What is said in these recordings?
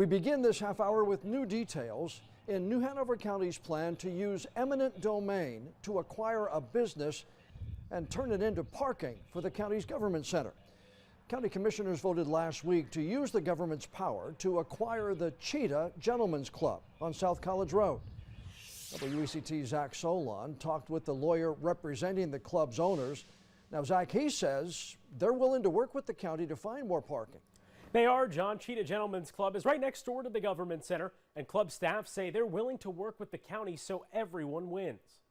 We begin this half hour with new details in New Hanover County's plan to use eminent domain to acquire a business and turn it into parking for the county's government center. County commissioners voted last week to use the government's power to acquire the Cheetah Gentlemen's Club on South College Road. WECT's Zach Solon talked with the lawyer representing the club's owners. Now, Zach, he says they're willing to work with the county to find more parking. They are. John. Cheetah Gentlemen's Club is right next door to the government center, and club staff say they're willing to work with the county so everyone wins.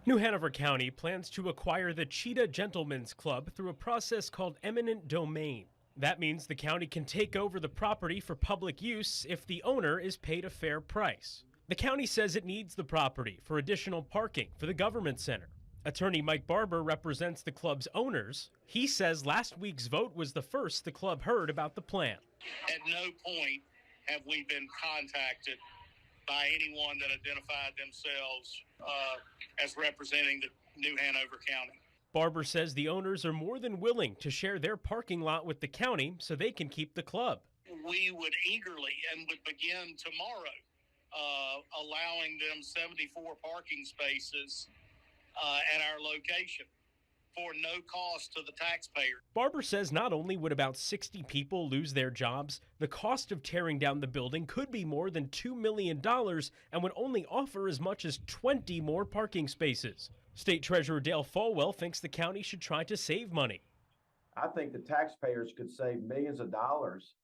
New Hanover County plans to acquire the Cheetah Gentlemen's Club through a process called eminent domain. That means the county can take over the property for public use if the owner is paid a fair price. The county says it needs the property for additional parking for the government center. Attorney Mike Barber represents the club's owners. He says last week's vote was the first the club heard about the plan. At no point have we been contacted by anyone that identified themselves as representing the New Hanover County. Barber says the owners are more than willing to share their parking lot with the county so they can keep the club. We would eagerly and would begin tomorrow allowing them 74 parking spaces at our location for no cost to the taxpayer. Barber says not only would about 60 people lose their jobs, the cost of tearing down the building could be more than $2 million and would only offer as much as 20 more parking spaces. State Treasurer Dale Falwell thinks the county should try to save money. I think the taxpayers could save millions of dollars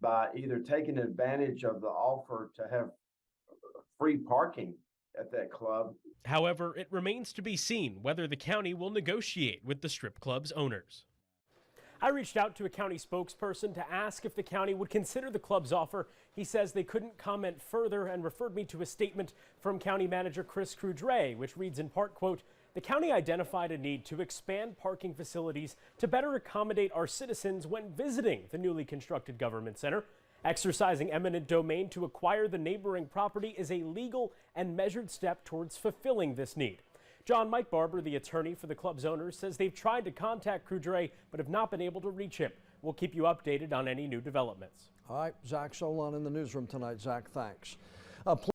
by either taking advantage of the offer to have free parking at that club. However, it remains to be seen whether the county will negotiate with the strip club's owners. I reached out to a county spokesperson to ask if the county would consider the club's offer. He says they couldn't comment further and referred me to a statement from County Manager Chris Crudre, which reads in part, quote, "The county identified a need to expand parking facilities to better accommodate our citizens when visiting the newly constructed government center. Exercising eminent domain to acquire the neighboring property is a legal and measured step towards fulfilling this need." Mike Barber, the attorney for the club's owners, says they've tried to contact Crudre but have not been able to reach him. We'll keep you updated on any new developments. All right, Zach Solon in the newsroom tonight. Zach, thanks.